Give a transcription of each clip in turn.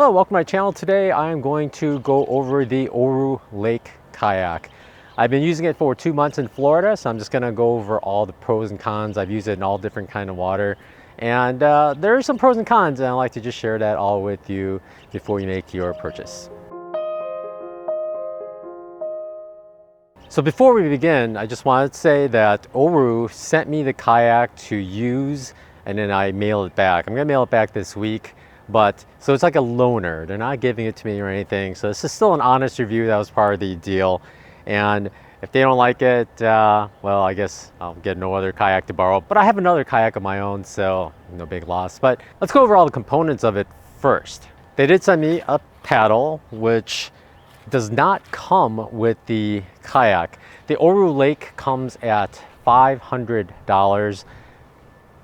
Hello, welcome to my channel. Today I'm going to go over the Oru Lake kayak. I've been using it for 2 months in Florida, so I'm just going to go over all the pros and cons. I've used it in all different kind of water, and there are some pros and cons, and I'd like to just share that all with you before you make your purchase. So before we begin, I just wanted to say that Oru sent me the kayak to use, and then I mail it back. I'm going to mail it back this week. But so it's like a loaner. They're not giving it to me or anything. So this is still an honest review. That was part of the deal. And if they don't like it, well, I guess I'll get no other kayak to borrow. But I have another kayak of my own, so no big loss. But let's go over all the components of it first. They did send me a paddle, which does not come with the kayak. The Oru Lake comes at $500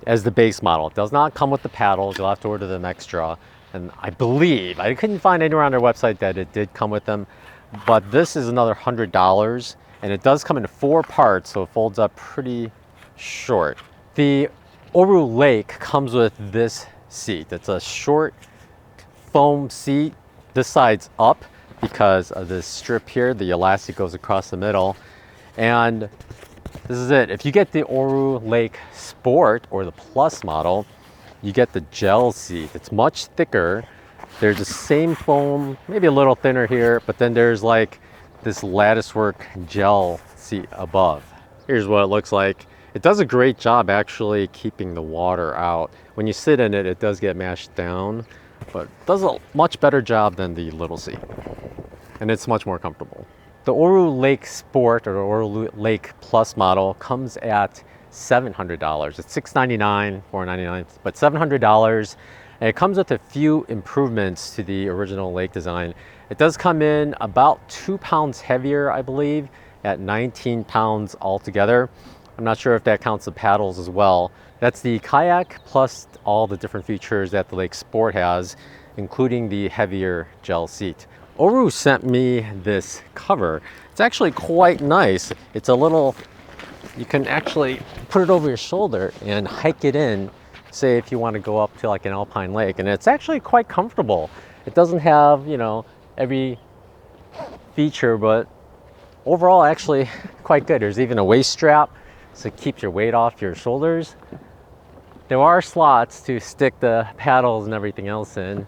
as the base model. It does not come with the paddles. You'll have to order them extra. And I believe, I couldn't find anywhere on their website that it did come with them, but this is another $100, and it does come in 4 parts, so it folds up pretty short. The Oru Lake comes with this seat. It's a short foam seat. This side's up because of this strip here. The elastic goes across the middle, and this is it. If you get the Oru Lake Sport or the Plus model, you get the gel seat. It's much thicker. There's the same foam, maybe a little thinner here, but then there's like this latticework gel seat above. Here's what it looks like. It does a great job actually keeping the water out. When you sit in it, it does get mashed down, but it does a much better job than the little seat. And it's much more comfortable. The Oru Lake Sport or Oru Lake Plus model comes at $700. It's $699, $499, but $700. And it comes with a few improvements to the original Lake design. It does come in about 2 pounds heavier, I believe, at 19 pounds altogether. I'm not sure if that counts the paddles as well. That's the kayak plus all the different features that the Lake Sport has, including the heavier gel seat. Oru sent me this cover. It's actually quite nice. It's a little, you can actually put it over your shoulder and hike it in, say if you want to go up to like an alpine lake, and it's actually quite comfortable. It doesn't have, you know, every feature, but overall actually quite good. There's even a waist strap, so it keeps your weight off your shoulders. There are slots to stick the paddles and everything else in.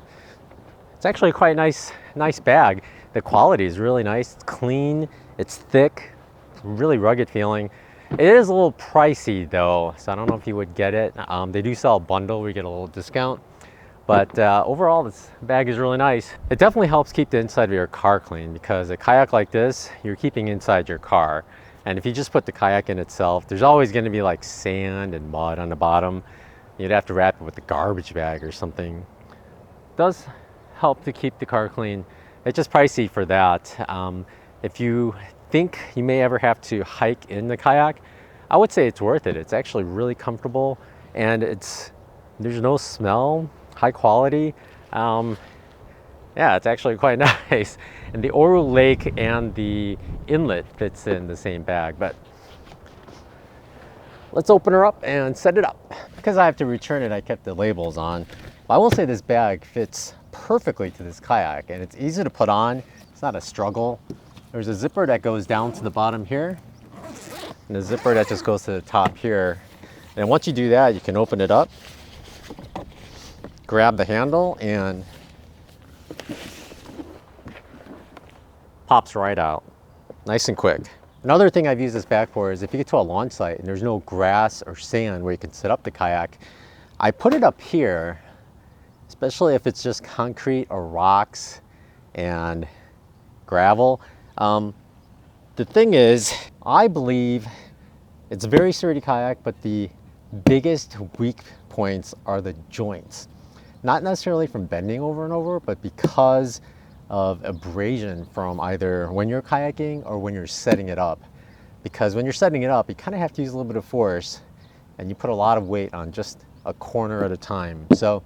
It's actually quite a nice bag. The quality is really nice. It's clean, it's thick, it's really rugged feeling. It is a little pricey though, so I don't know if you would get it. They do sell a bundle where you get a little discount, but overall this bag is really nice. It definitely helps keep the inside of your car clean, because a kayak like this, you're keeping inside your car. And if you just put the kayak in itself, there's always going to be like sand and mud on the bottom. You'd have to wrap it with a garbage bag or something. It does help to keep the car clean. It's just pricey for that. If you think you may ever have to hike in the kayak, I would say it's worth it. It's actually really comfortable, and there's no smell, high quality. Yeah, it's actually quite nice. And the Oru Lake and the inlet fits in the same bag. But let's open her up and set it up. Because I have to return it, I kept the labels on. But I will say this bag fits perfectly to this kayak, and it's easy to put on. It's not a struggle. There's a zipper that goes down to the bottom here, and a zipper that just goes to the top here. And once you do that, you can open it up, grab the handle, and pops right out. Nice and quick. Another thing I've used this bag for is if you get to a launch site and there's no grass or sand where you can set up the kayak, I put it up here, especially if it's just concrete or rocks and gravel. The thing is, I believe it's a very sturdy kayak, but the biggest weak points are the joints. Not necessarily from bending over and over, but because of abrasion from either when you're kayaking or when you're setting it up. Because when you're setting it up, you kind of have to use a little bit of force, and you put a lot of weight on just a corner at a time. So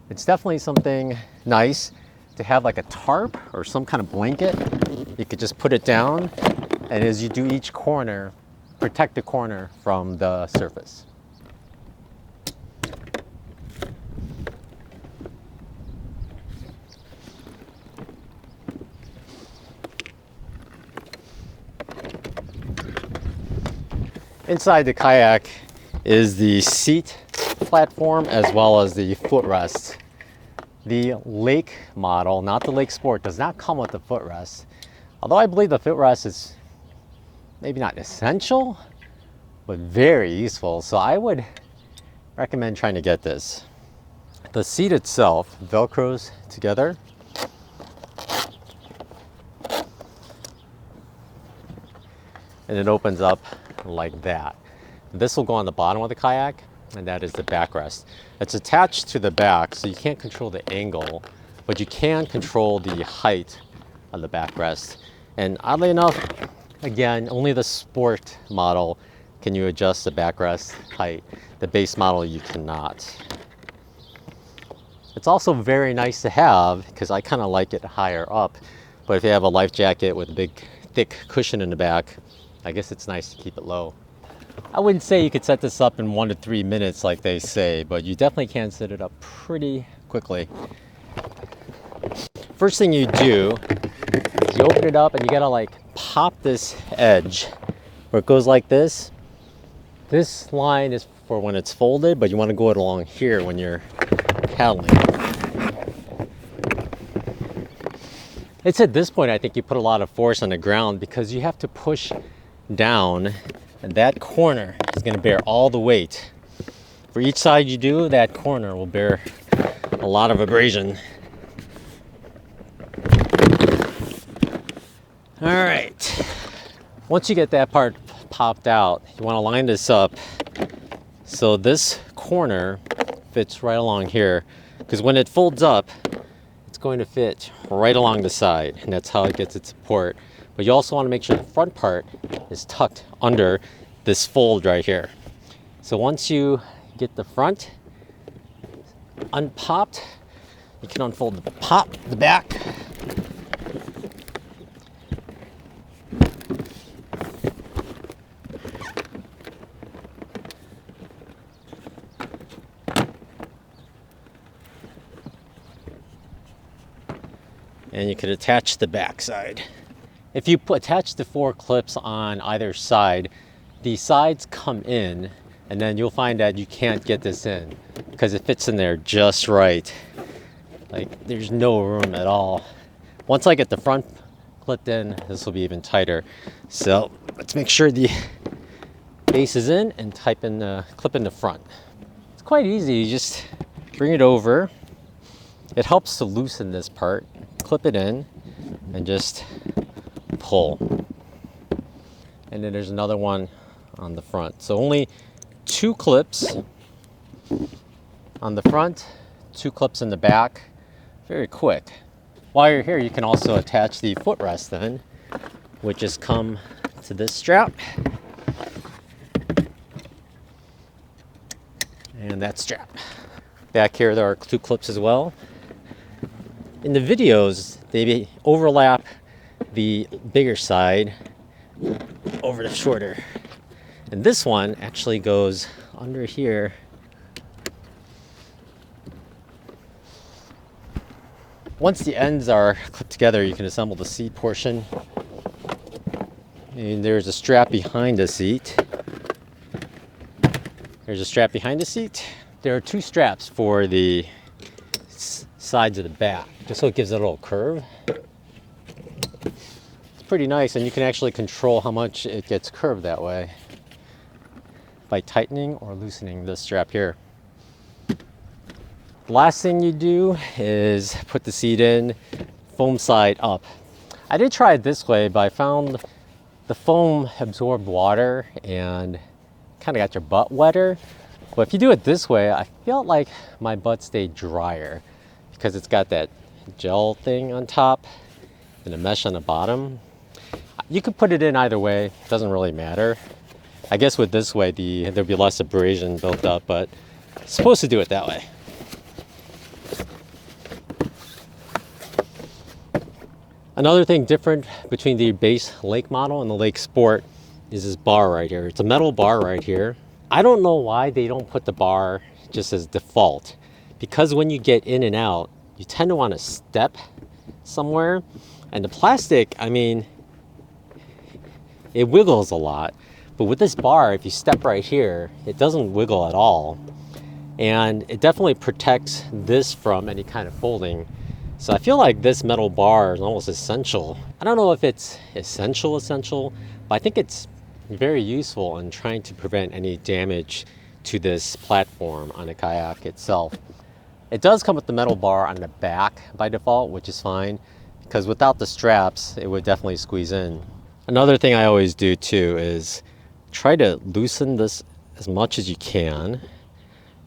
it's definitely something nice to have, like a tarp or some kind of blanket. You could just put it down, and as you do each corner, protect the corner from the surface. Inside the kayak is the seat platform as well as the footrest. The Lake model, not the Lake Sport, does not come with the footrest. Although I believe the footrest is maybe not essential, but very useful. So I would recommend trying to get this. The seat itself velcros together. And it opens up like that. This will go on the bottom of the kayak, and that is the backrest. It's attached to the back, so you can't control the angle, but you can control the height of the backrest. And oddly enough, again, only the Sport model can you adjust the backrest height. The base model you cannot. It's also very nice to have because I kind of like it higher up, but if you have a life jacket with a big thick cushion in the back, I guess it's nice to keep it low. I wouldn't say you could set this up in 1 to 3 minutes like they say, but you definitely can set it up pretty quickly. First thing you do is you open it up and you gotta like pop this edge where it goes like this. This line is for when it's folded, but you want to go it along here when you're paddling. It's at this point I think you put a lot of force on the ground because you have to push down, and that corner is going to bear all the weight. For each side you do, that corner will bear a lot of abrasion. All right, once you get that part popped out, you want to line this up so this corner fits right along here, because when it folds up it's going to fit right along the side, and that's how it gets its support. But you also want to make sure the front part is tucked under this fold right here. So once you get the front unpopped, you can unfold the back. And you could attach the back side. If you attach the 4 clips on either side, the sides come in, and then you'll find that you can't get this in because it fits in there just right. Like there's no room at all. Once I get the front clipped in, this will be even tighter. So let's make sure the base is in and clip in the front. It's quite easy. You just bring it over. It helps to loosen this part. Clip it in and just pull. And then there's another one on the front. So only 2 clips on the front, 2 clips in the back. Very quick. While you're here, you can also attach the footrest then, which just come to this strap. And that strap. Back here there are 2 clips as well. In the videos, they overlap the bigger side over the shorter. And this one actually goes under here. Once the ends are clipped together, you can assemble the seat portion. And there's a strap behind the seat. There's a strap behind the seat. There are 2 straps for the sides of the back, just so it gives it a little curve. It's pretty nice, and you can actually control how much it gets curved that way by tightening or loosening this strap here. The last thing you do is put the seat in, foam side up. I did try it this way, but I found the foam absorbed water and kind of got your butt wetter. But if you do it this way, I felt like my butt stayed drier because it's got that gel thing on top and a mesh on the bottom. You could put it in either way, it doesn't really matter. I guess with this way, there'll be less abrasion built up, but it's supposed to do it that way. Another thing different between the base Lake model and the Lake Sport is this bar right here. It's a metal bar right here. I don't know why they don't put the bar just as default, because when you get in and out, you tend to want to step somewhere. And the plastic, I mean, it wiggles a lot. But with this bar, if you step right here, it doesn't wiggle at all. And it definitely protects this from any kind of folding. So I feel like this metal bar is almost essential. I don't know if it's essential, but I think it's very useful in trying to prevent any damage to this platform on the kayak itself. It does come with the metal bar on the back by default, which is fine, because without the straps, it would definitely squeeze in. Another thing I always do too is try to loosen this as much as you can,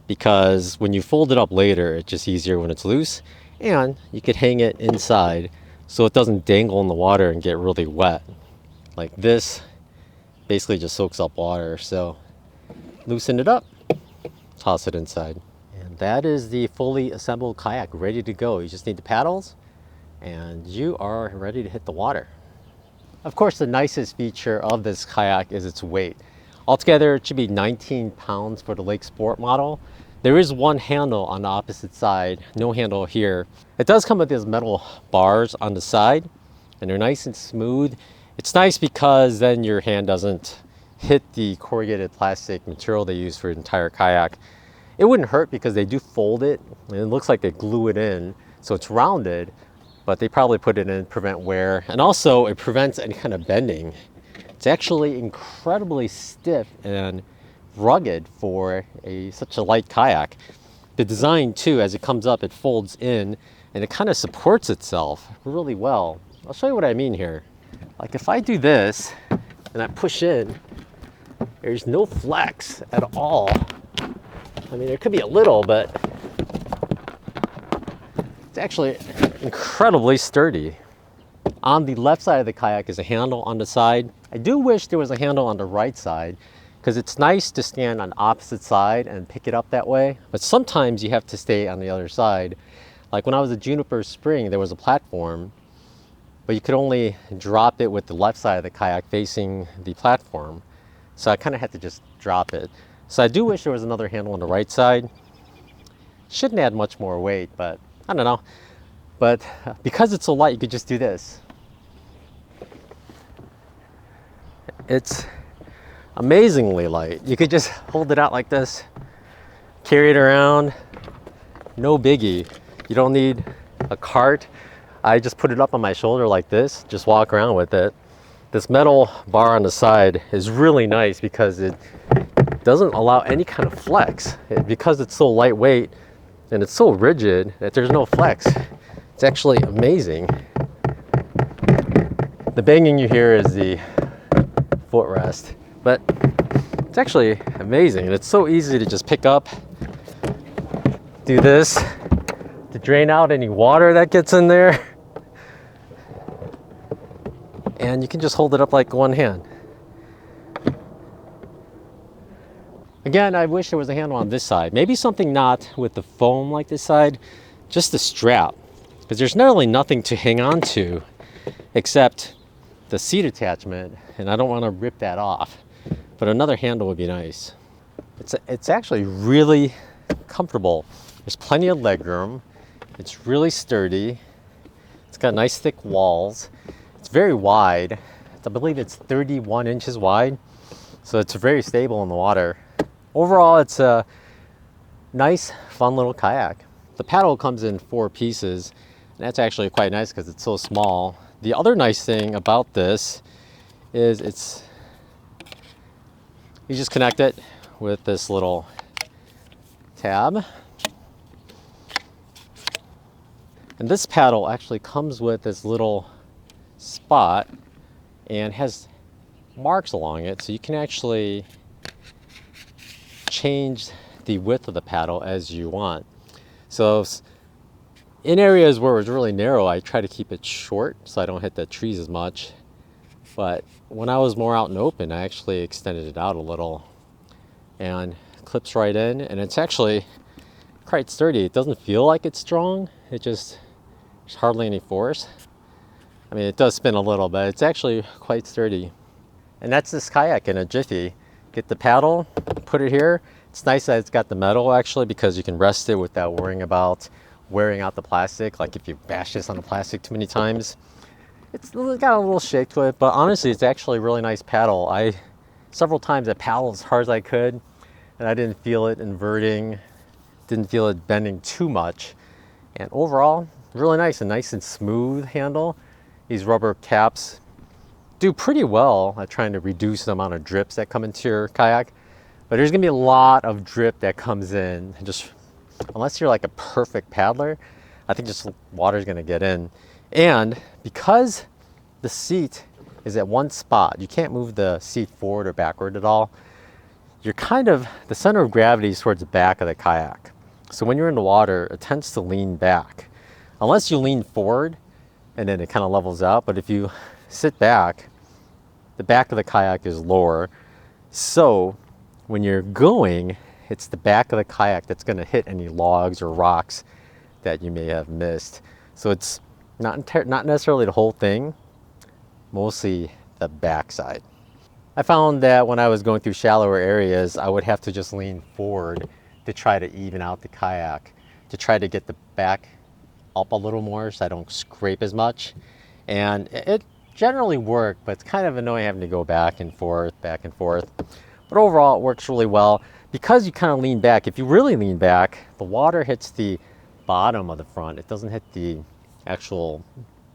because when you fold it up later, it's just easier when it's loose, and you could hang it inside so it doesn't dangle in the water and get really wet. Like this basically just soaks up water, so loosen it up, toss it inside. And that is the fully assembled kayak ready to go. You just need the paddles and you are ready to hit the water. Of course, the nicest feature of this kayak is its weight. Altogether, it should be 19 pounds for the Lake Sport model. There is one handle on the opposite side, no handle here. It does come with these metal bars on the side, and they're nice and smooth. It's nice because then your hand doesn't hit the corrugated plastic material they use for the entire kayak. It wouldn't hurt because they do fold it, and it looks like they glue it in, so it's rounded, but they probably put it in to prevent wear. And also, it prevents any kind of bending. It's actually incredibly stiff and rugged for such a light kayak. The design too, as it comes up, it folds in and it kind of supports itself really well. I'll show you what I mean here. Like if I do this and I push in, there's no flex at all. I mean, there could be a little, but it's actually incredibly sturdy. On the left side of the kayak is a handle on the side. I do wish there was a handle on the right side because it's nice to stand on the opposite side and pick it up that way. But sometimes you have to stay on the other side. Like when I was at Juniper Spring, there was a platform, but you could only drop it with the left side of the kayak facing the platform. So I kind of had to just drop it. So I do wish there was another handle on the right side. Shouldn't add much more weight, but I don't know. But because it's so light, you could just do this. It's amazingly light. You could just hold it out like this, carry it around, no biggie. You don't need a cart. I just put it up on my shoulder like this, just walk around with it. This metal bar on the side is really nice because it doesn't allow any kind of flex. Because it's so lightweight and it's so rigid that there's no flex. It's actually amazing. The banging you hear is the footrest, but it's actually amazing. And it's so easy to just pick up, do this, to drain out any water that gets in there. And you can just hold it up like one hand. Again, I wish there was a handle on this side. Maybe something not with the foam like this side, just the strap. Because there's really nothing to hang on to except the seat attachment, and I don't want to rip that off. But another handle would be nice. It's actually really comfortable. There's plenty of leg room. It's really sturdy. It's got nice thick walls. It's very wide. I believe it's 31 inches wide, so it's very stable in the water. Overall, it's a nice, fun little kayak. The paddle comes in 4 pieces, and that's actually quite nice because it's so small. The other nice thing about this is you just connect it with this little tab. And this paddle actually comes with this little spot and has marks along it, so you can actually change the width of the paddle as you want. So in areas where it's really narrow, I try to keep it short so I don't hit the trees as much. But when I was more out in open, I actually extended it out a little and clips right in, and it's actually quite sturdy. It doesn't feel like it's strong. There's hardly any force. I mean, it does spin a little, but it's actually quite sturdy. And that's this kayak in a jiffy. Get the paddle, put it here. It's nice that it's got the metal actually, because you can rest it without worrying about wearing out the plastic. Like if you bash this on the plastic too many times, it's got a little shake to it, but honestly, it's actually a really nice paddle. I Several times I paddled as hard as I could, and I didn't feel it inverting, didn't feel it bending too much. And overall, really nice and smooth handle. These rubber caps do pretty well at trying to reduce the amount of drips that come into your kayak. But there's gonna be a lot of drip that comes in, and just unless you're like a perfect paddler, I think just water's gonna get in. And because the seat is at one spot, you can't move the seat forward or backward at all. You're kind of, the center of gravity is towards the back of the kayak. So when you're in the water, it tends to lean back. Unless you lean forward and then it kind of levels out. But if you sit back, the back of the kayak is lower. So when you're going, it's the back of the kayak that's going to hit any logs or rocks that you may have missed. So it's not necessarily the whole thing, mostly the back side. I found that when I was going through shallower areas, I would have to just lean forward to try to even out the kayak, to try to get the back up a little more so I don't scrape as much. And it generally worked, but it's kind of annoying having to go back and forth. But overall, it works really well. Because you kind of lean back, if you really lean back, the water hits the bottom of the front. It doesn't hit the actual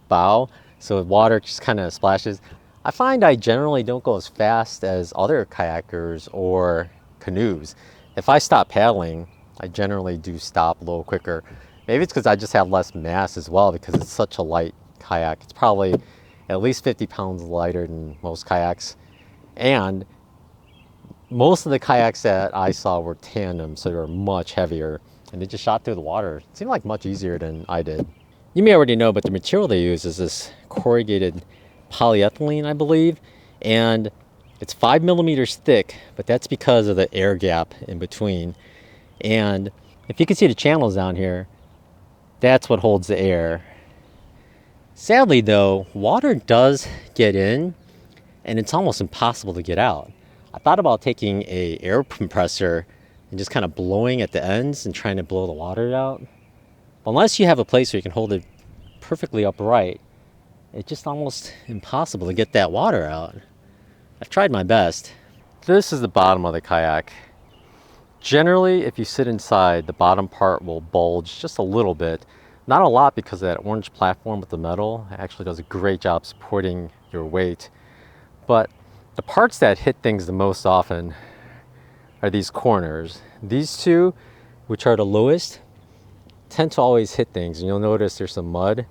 bow, so the water just kind of splashes. I find I generally don't go as fast as other kayakers or canoes. If I stop paddling, I generally do stop a little quicker. Maybe it's because I just have less mass as well, because it's such a light kayak. It's probably at least 50 pounds lighter than most kayaks. And most of the kayaks that I saw were tandem, so they were much heavier, and they just shot through the water. It seemed like much easier than I did. You may already know, but the material they use is this corrugated polyethylene, I believe, and it's 5 millimeters thick, but that's because of the air gap in between. And if you can see the channels down here, that's what holds the air. Sadly though, water does get in, and it's almost impossible to get out. I thought about taking a air compressor and just kind of blowing at the ends and trying to blow the water out. But unless you have a place where you can hold it perfectly upright, it's just almost impossible to get that water out. I've tried my best. This is the bottom of the kayak. Generally, if you sit inside, the bottom part will bulge just a little bit. Not a lot, because that orange platform with the metal actually does a great job supporting your weight. But the parts that hit things the most often are these corners. These two, which are the lowest, tend to always hit things. And you'll notice there's some mud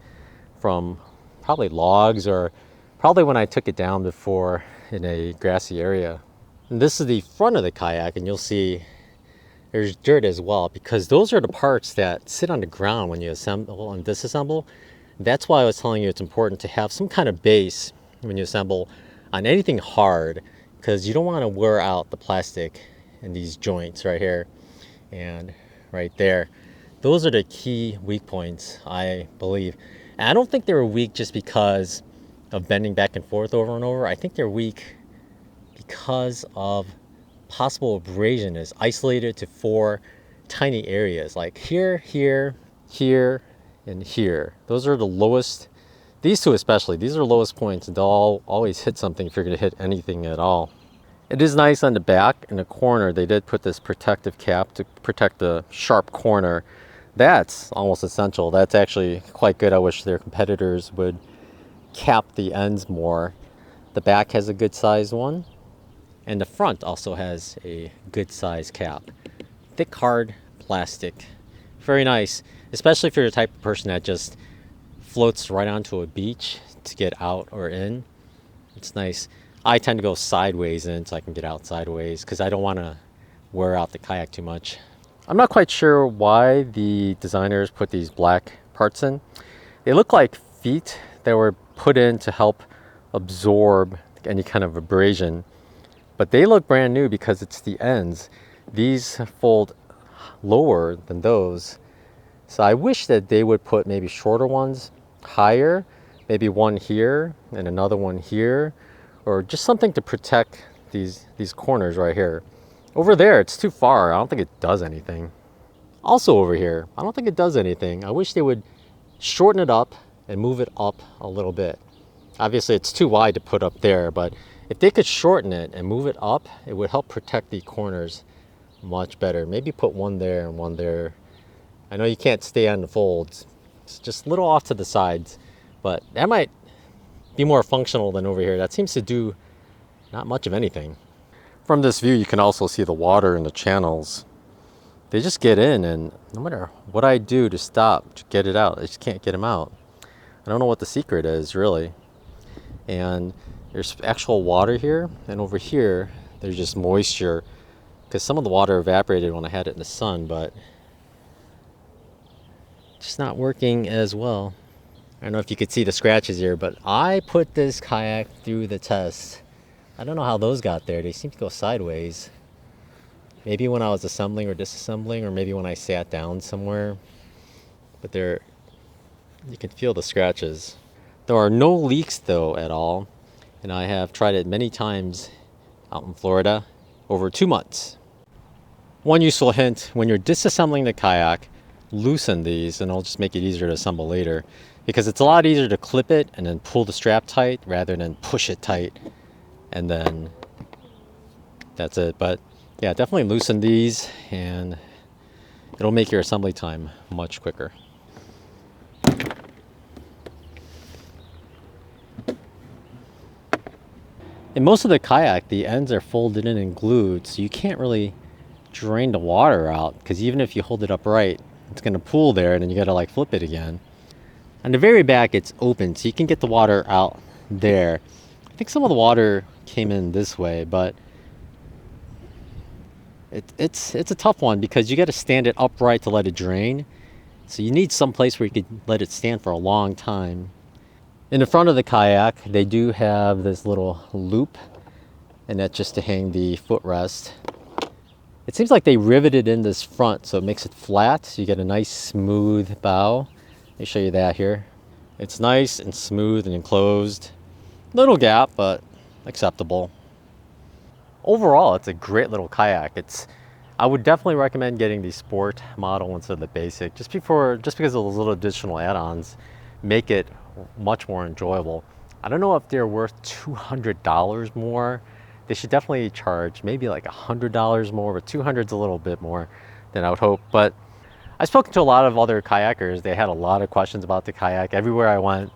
from probably logs, or probably when I took it down before in a grassy area. And this is the front of the kayak, and you'll see there's dirt as well, because those are the parts that sit on the ground when you assemble and disassemble. That's why I was telling you it's important to have some kind of base when you assemble on anything hard, because you don't want to wear out the plastic in these joints right here and right there. Those are the key weak points, I believe. And I don't think they were weak just because of bending back and forth over and over. I think they're weak because of possible abrasion is isolated to 4 tiny areas, like here, here, here, and here. Those are the lowest. These two especially, these are the lowest points, and they'll always hit something if you're going to hit anything at all. It is nice on the back, in the corner, they did put this protective cap to protect the sharp corner. That's almost essential. That's actually quite good. I wish their competitors would cap the ends more. The back has a good sized one, and the front also has a good sized cap. Thick, hard plastic. Very nice, especially if you're the type of person that just floats right onto a beach to get out or in. It's nice. I tend to go sideways in so I can get out sideways, because I don't want to wear out the kayak too much. I'm not quite sure why the designers put these black parts in. They look like feet that were put in to help absorb any kind of abrasion, but they look brand new because it's the ends. These fold lower than those, so I wish that they would put maybe shorter ones higher, maybe one here and another one here, or just something to protect these corners right here. Over there, it's too far. I don't think it does anything. Also over here, I don't think it does anything. I wish they would shorten it up and move it up a little bit. Obviously, it's too wide to put up there, but If they could shorten it and move it up, it would help protect the corners much better. Maybe put one there and one there. I know you can't stay on the folds. It's just a little off to the sides, but that might be more functional than over here. That seems to do not much of anything. From this view, you can also see the water in the channels. They just get in, and no matter what I do to stop, to get it out, I just can't get them out. I don't know what the secret is, really. And there's actual water here, and over here, there's just moisture, because some of the water evaporated when I had it in the sun, but just not working as well. I don't know if you could see the scratches here, but I put this kayak through the test. I don't know how those got there. They seem to go sideways. Maybe when I was assembling or disassembling, or maybe when I sat down somewhere. But there, you can feel the scratches. There are no leaks though at all. And I have tried it many times out in Florida over 2 months. One useful hint, when you're disassembling the kayak, loosen these, and it'll just make it easier to assemble later. Because it's a lot easier to clip it and then pull the strap tight rather than push it tight. And then that's it. But yeah, definitely loosen these and it'll make your assembly time much quicker. In most of the kayak, the ends are folded in and glued, so you can't really drain the water out, because even if you hold it upright, it's going to pool there and then you got to like flip it again. On the very back, it's open, so you can get the water out there. I think some of the water came in this way, but it's a tough one because you got to stand it upright to let it drain. So you need some place where you could let it stand for a long time. In the front of the kayak, they do have this little loop, and that's just to hang the footrest. It seems like they riveted in this front, so it makes it flat, so you get a nice smooth bow. Let me show you that here. It's nice and smooth and enclosed. Little gap, but acceptable. Overall, it's a great little kayak. I would definitely recommend getting the sport model instead of the basic, just because of those little additional add-ons make it much more enjoyable. I don't know if they're worth $200 more. They should definitely charge maybe like $100 more, but 200's a little bit more than I would hope. But I've spoken to a lot of other kayakers. They had a lot of questions about the kayak everywhere I went.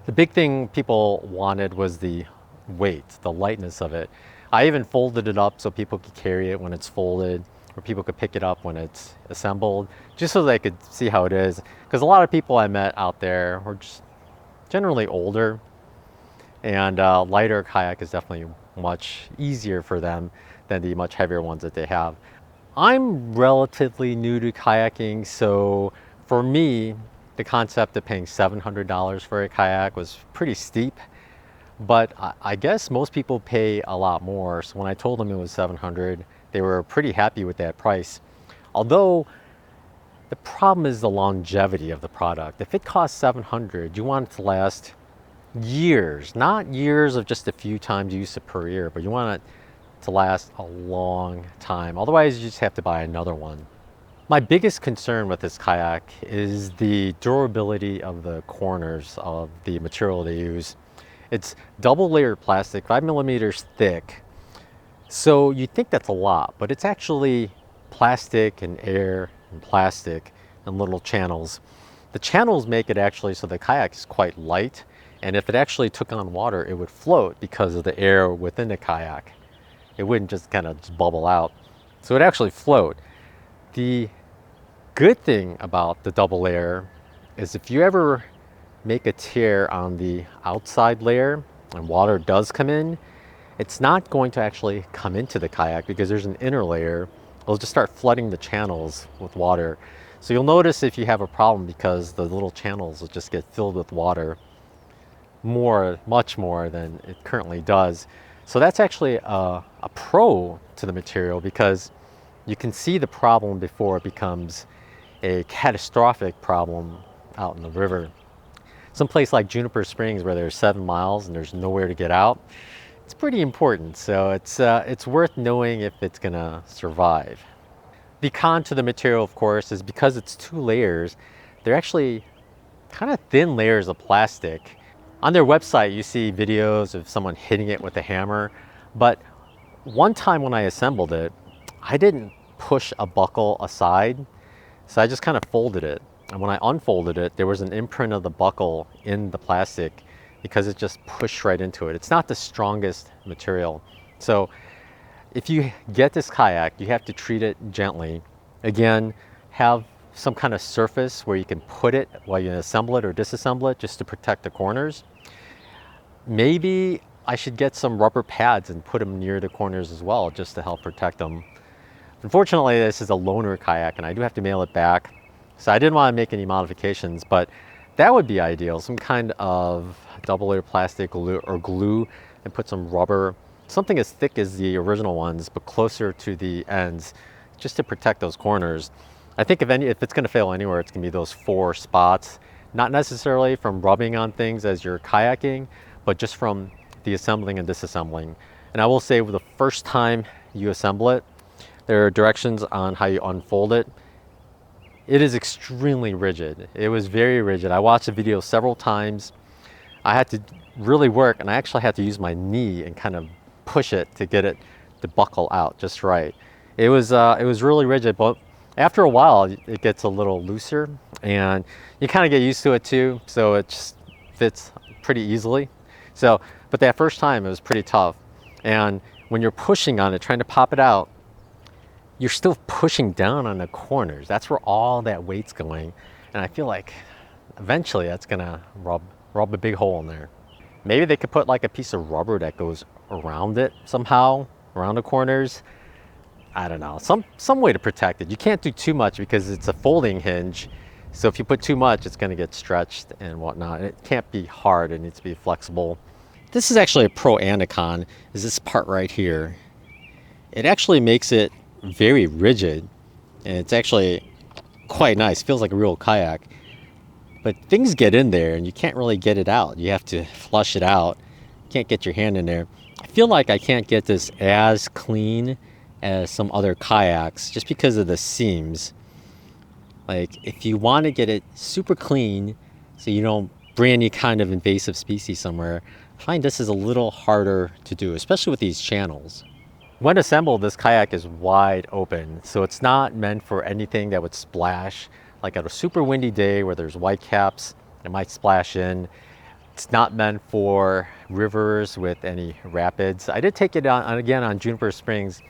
The big thing people wanted was the weight, the lightness of it. I even folded it up so people could carry it when it's folded, or people could pick it up when it's assembled, just so they could see how it is. Because a lot of people I met out there were just generally older, and lighter kayak is definitely much easier for them than the much heavier ones that they have. I'm relatively new to kayaking, so for me, the concept of paying $700 for a kayak was pretty steep. But I guess most people pay a lot more. So when I told them it was $700, they were pretty happy with that price. Although the problem is the longevity of the product. If it costs $700, you want it to last years, not years of just a few times use it per year, but you want it to last a long time. Otherwise, you just have to buy another one. My biggest concern with this kayak is the durability of the corners of the material they use. It's double layered plastic, 5 millimeters thick. So you think that's a lot, but it's actually plastic and air and plastic and little channels. The channels make it actually so the kayak is quite light, and if it actually took on water, it would float because of the air within the kayak. It wouldn't just kind of just bubble out. So it actually float. The good thing about the double layer is if you ever make a tear on the outside layer and water does come in, it's not going to actually come into the kayak because there's an inner layer. It'll just start flooding the channels with water. So you'll notice if you have a problem because the little channels will just get filled with water much more than it currently does. So that's actually a pro to the material because you can see the problem before it becomes a catastrophic problem out in the river. Some place like Juniper Springs where there's 7 miles and there's nowhere to get out, it's pretty important. So it's worth knowing if it's gonna survive. The con to the material, of course, is because it's 2 layers, they're actually kind of thin layers of plastic. On their website, you see videos of someone hitting it with a hammer, but one time when I assembled it, I didn't push a buckle aside, so I just kind of folded it. And when I unfolded it, there was an imprint of the buckle in the plastic because it just pushed right into it. It's not the strongest material. So if you get this kayak, you have to treat it gently. Again, have some kind of surface where you can put it while you assemble it or disassemble it just to protect the corners. Maybe I should get some rubber pads and put them near the corners as well just to help protect them. Unfortunately, this is a loaner kayak and I do have to mail it back. So I didn't want to make any modifications, but that would be ideal. Some kind of double layer plastic glue or glue and put some rubber, something as thick as the original ones, but closer to the ends just to protect those corners. I think if it's going to fail anywhere, it's going to be those 4 spots, not necessarily from rubbing on things as you're kayaking, but just from the assembling and disassembling. And I will say, the first time you assemble it, there are directions on how you unfold it. It is extremely rigid. It was very rigid. I watched the video several times. I had to really work, and I actually had to use my knee and kind of push it to get it to buckle out just right. It was really rigid, but after a while it gets a little looser and you kind of get used to it too, so it just fits pretty easily. So, but that first time it was pretty tough, and when you're pushing on it, trying to pop it out, you're still pushing down on the corners. That's where all that weight's going, and I feel like eventually that's gonna rub a big hole in there. Maybe they could put like a piece of rubber that goes around it somehow, around the corners. I don't know, some way to protect it. You can't do too much because it's a folding hinge. So if you put too much, it's gonna get stretched and whatnot. It can't be hard, it needs to be flexible. This is actually a pro and a con, is this part right here. It actually makes it very rigid, and it's actually quite nice. Feels like a real kayak. But things get in there and you can't really get it out. You have to flush it out. You can't get your hand in there. I feel like I can't get this as clean as some other kayaks just because of the seams. Like, if you want to get it super clean so you don't bring any kind of invasive species somewhere, I find this is a little harder to do, especially with these channels. When assembled, this kayak is wide open, so it's not meant for anything that would splash. Like at a super windy day where there's white caps, it might splash in. It's not meant for rivers with any rapids. I did take it on again on Juniper Springs,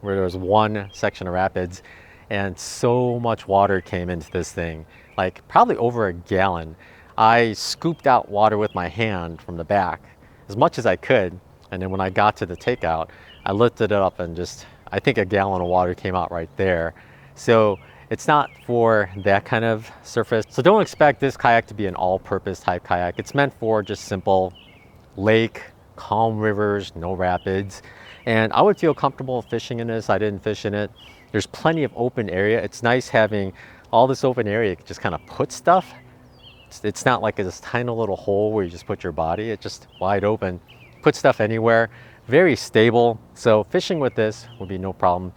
where there was one section of rapids, and so much water came into this thing, like probably over a gallon. I scooped out water with my hand from the back as much as I could, and then when I got to the takeout, I lifted it up and just, I think a gallon of water came out right there. So it's not for that kind of surface. So don't expect this kayak to be an all-purpose type kayak. It's meant for just simple lake, calm rivers, no rapids. And I would feel comfortable fishing in this. I didn't fish in it. There's plenty of open area. It's nice having all this open area. You can just kind of put stuff. It's not like this tiny little hole where you just put your body. It's just wide open. Put stuff anywhere. Very stable. So fishing with this will be no problem.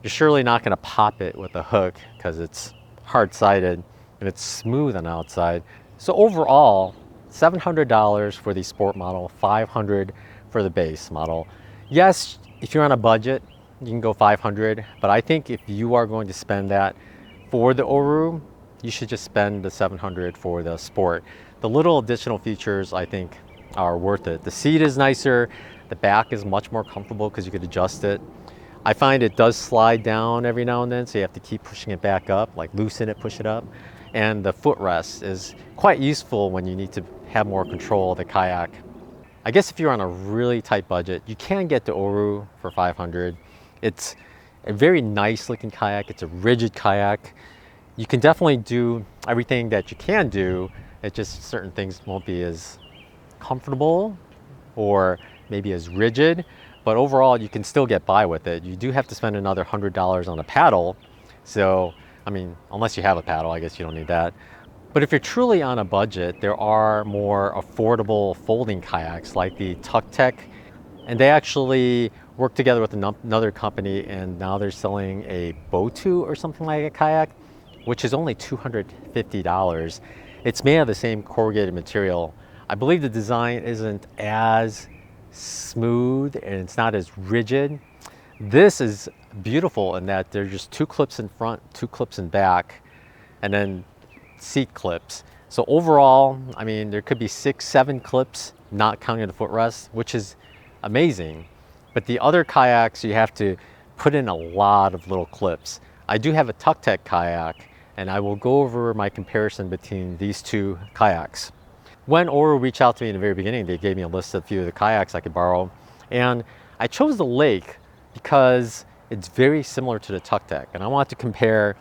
You're surely not going to pop it with a hook because it's hard-sided and it's smooth on the outside. So overall, $700 for the sport model, $500 for the base model. Yes, if you're on a budget, you can go $500, but I think if you are going to spend that for the Oru, you should just spend the $700 for the sport. The little additional features, I think, are worth it. The seat is nicer, the back is much more comfortable because you could adjust it. I find it does slide down every now and then, so you have to keep pushing it back up, like loosen it, push it up. And the footrest is quite useful when you need to have more control of the kayak. I guess if you're on a really tight budget, you can get the Oru for $500. It's a very nice looking kayak. It's a rigid kayak. You can definitely do everything that you can do. It's just certain things won't be as comfortable or maybe as rigid, but overall you can still get by with it. You do have to spend another $100 on a paddle. So, I mean, unless you have a paddle, I guess you don't need that. But if you're truly on a budget, there are more affordable folding kayaks like the Tuk Tech, and they actually work together with another company, and now they're selling a Botu or something like a kayak, which is only $250. It's made of the same corrugated material. I believe the design isn't as smooth and it's not as rigid. This is beautiful in that there's just 2 clips in front, 2 clips in back, and then seat clips. So overall, I mean, there could be 6, 7 clips, not counting the footrest, which is amazing. But the other kayaks, you have to put in a lot of little clips. I do have a Tuk-Tek kayak, and I will go over my comparison between these 2 kayaks. When Oru reached out to me in the very beginning, they gave me a list of a few of the kayaks I could borrow. And I chose the Lake because it's very similar to the Tuk-Tek. And I want to compare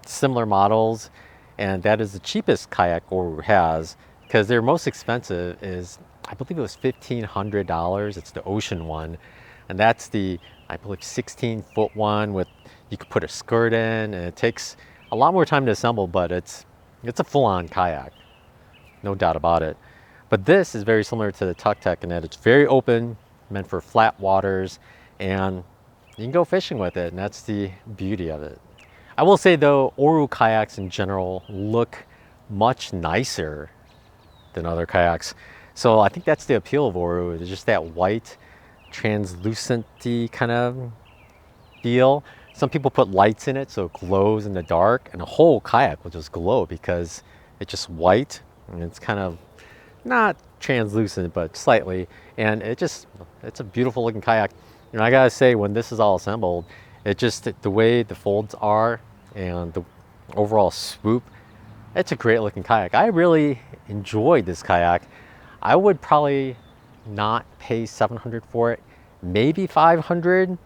similar models. And that is the cheapest kayak Oru has, because their most expensive is, I believe it was $1,500. It's the Ocean one. And that's the, I believe, 16-foot one with, you could put a skirt in, and it takes a lot more time to assemble, but it's a full-on kayak. No doubt about it. But this is very similar to the Tuk-Tek in that it's very open, meant for flat waters, and you can go fishing with it, and that's the beauty of it. I will say though, Oru kayaks in general look much nicer than other kayaks. So I think that's the appeal of Oru, is just that white, translucent-y kind of deal. Some people put lights in it so it glows in the dark, and the whole kayak will just glow because it's just white. And it's kind of not translucent, but slightly. And it's a beautiful looking kayak. And I gotta say, when this is all assembled, the way the folds are and the overall swoop, it's a great looking kayak. I really enjoyed this kayak. I would probably not pay $700 for it, maybe $500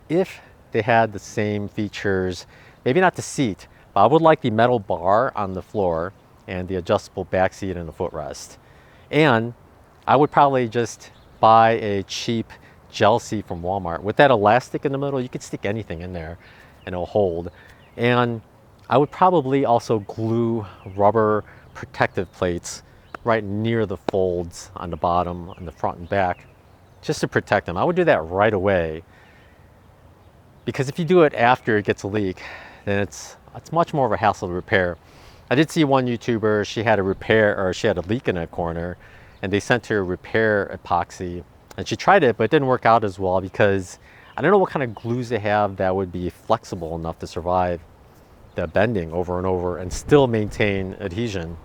if they had the same features. Maybe not the seat, but I would like the metal bar on the floor and the adjustable back seat and the footrest. And I would probably just buy a cheap gel seat from Walmart. With that elastic in the middle, you could stick anything in there and it'll hold. And I would probably also glue rubber protective plates right near the folds on the bottom, on the front and back, just to protect them. I would do that right away, because if you do it after it gets a leak, then it's much more of a hassle to repair. I did see one YouTuber, she had a leak in a corner, and they sent her repair epoxy, and she tried it, but it didn't work out as well because I don't know what kind of glues they have that would be flexible enough to survive the bending over and over and still maintain adhesion.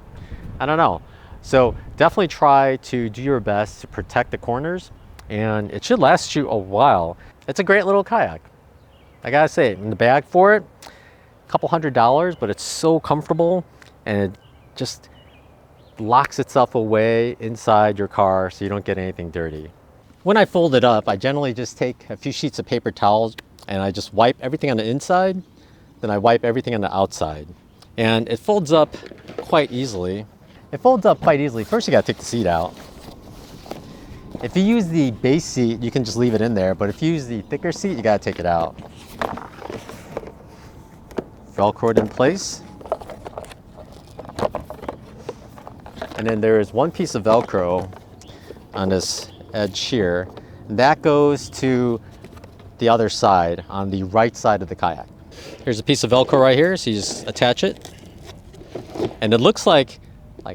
I don't know. So definitely try to do your best to protect the corners, and it should last you a while. It's a great little kayak. I gotta say, in the bag for it, a couple $100, but it's so comfortable, and it just locks itself away inside your car so you don't get anything dirty. When I fold it up, I generally just take a few sheets of paper towels and I just wipe everything on the inside, then I wipe everything on the outside. And it folds up quite easily. First you gotta take the seat out. If you use the base seat, you can just leave it in there, but if you use the thicker seat, you gotta take it out. Velcroed in place. And then there is one piece of Velcro on this edge here. That goes to the other side, on the right side of the kayak. Here's a piece of Velcro right here, so you just attach it. And it looks like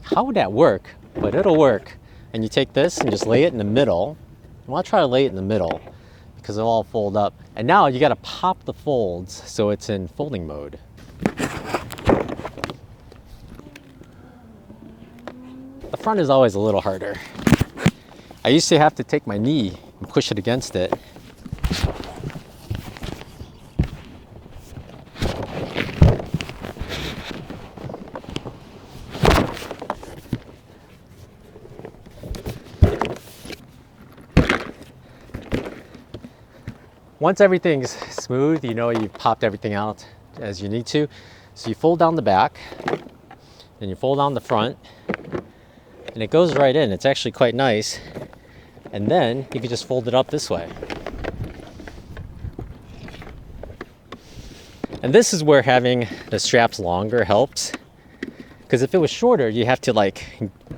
how would that work? But it'll work. And you take this and just lay it in the middle. You want to try to lay it in the middle because it'll all fold up. And now you got to pop the folds so it's in folding mode. The front is always a little harder. I used to have to take my knee and push it against it. Once everything's smooth, you know you've popped everything out as you need to. So you fold down the back, and you fold down the front, and it goes right in. It's actually quite nice. And then you can just fold it up this way. And this is where having the straps longer helps. Because if it was shorter, you have to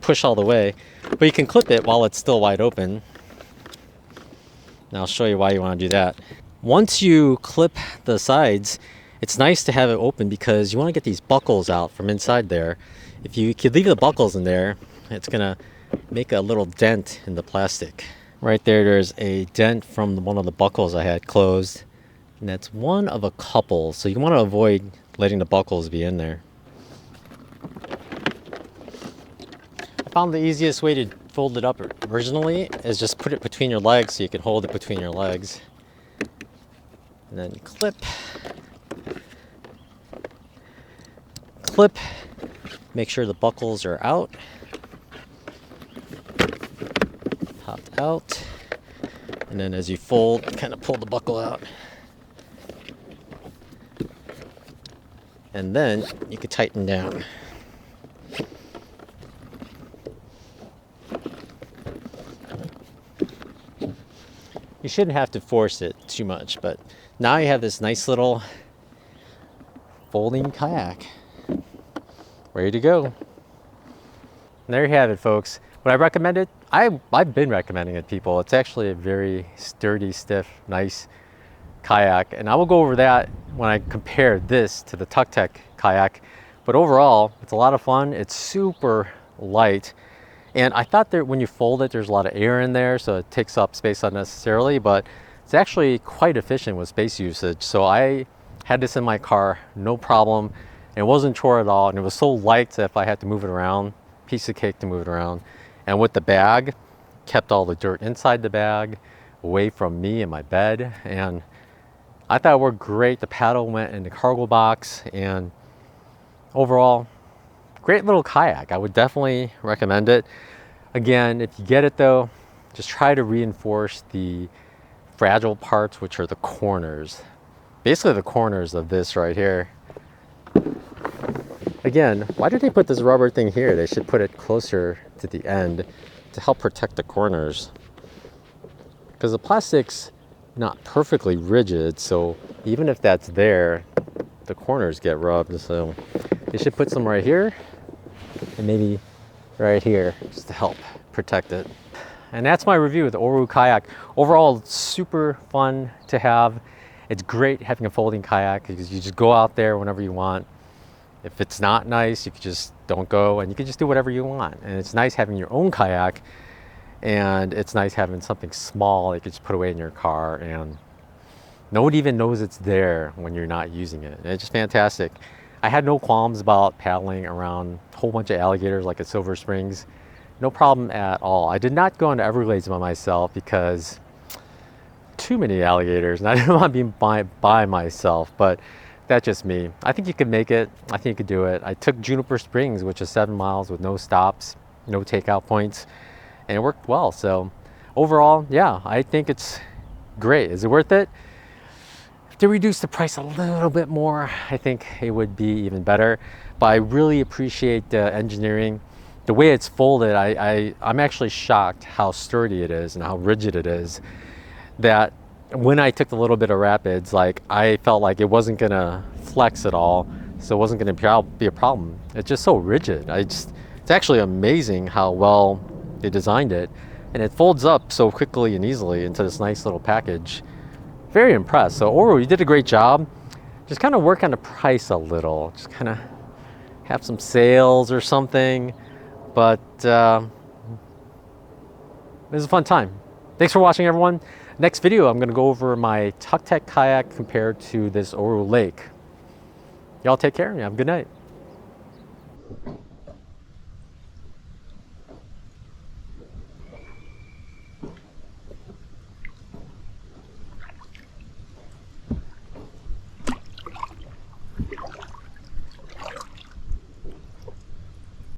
push all the way. But you can clip it while it's still wide open. And I'll show you why you want to do that. Once you clip the sides, it's nice to have it open because you want to get these buckles out from inside there. If you could leave the buckles in there, it's gonna make a little dent in the plastic. Right there, there's a dent from one of the buckles I had closed. And that's one of a couple, so you want to avoid letting the buckles be in there. I found the easiest way to fold it up originally is just put it between your legs so you can hold it between your legs. And then clip. Clip. Make sure the buckles are out. Popped out. And then as you fold, kind of pull the buckle out. And then you can tighten down. You shouldn't have to force it too much, but now you have this nice little folding kayak ready to go. And there you have it, folks. Would I recommend it? I've been recommending it to people. It's actually a very sturdy, stiff, nice kayak, and I will go over that when I compare this to the TukTech kayak. But overall, it's a lot of fun. It's super light, and I thought that when you fold it, there's a lot of air in there, so it takes up space unnecessarily, but it's actually quite efficient with space usage. So I had this in my car, no problem. It wasn't chore at all, and it was so light that if I had to move it around, piece of cake to move it around. And with the bag, kept all the dirt inside the bag, away from me and my bed, and I thought it worked great. The paddle went in the cargo box, and overall, great little kayak. I would definitely recommend it. Again, if you get it though, just try to reinforce the fragile parts, which are the corners. Basically the corners of this right here. Again, why did they put this rubber thing here? They should put it closer to the end to help protect the corners. Because the plastic's not perfectly rigid, so even if that's there, the corners get rubbed. So they should put some right here and maybe right here just to help protect it. And that's my review of the Oru kayak. Overall, it's super fun to have. It's great having a folding kayak because you just go out there whenever you want. If it's not nice, you can just don't go, and you can just do whatever you want. And it's nice having your own kayak, and it's nice having something small you can just put away in your car, and no one even knows it's there when you're not using it. And it's just fantastic. I had no qualms about paddling around a whole bunch of alligators like at Silver Springs. No problem at all. I did not go into Everglades by myself because too many alligators, and I didn't want to be by myself, but that's just me. I think you could make it. I think you could do it. I took Juniper Springs, which is 7 miles with no stops, no takeout points, and it worked well. So overall, yeah, I think it's great. Is it worth it? If they reduce the price a little bit more, I think it would be even better. But I really appreciate the engineering. The way it's folded, I'm actually shocked how sturdy it is and how rigid it is, that when I took the little bit of rapids, like I felt like it wasn't gonna flex at all, so it wasn't gonna be a problem. It's just so rigid. It's actually amazing how well they designed it, and it folds up so quickly and easily into this nice little package. Very impressed. So Oru, you did a great job. Just kind of work on the price a little. Just kind of have some sales or something. But it was a fun time. Thanks for watching, everyone. Next video, I'm going to go over my TukTech kayak compared to this Oru lake. Y'all take care and have a good night.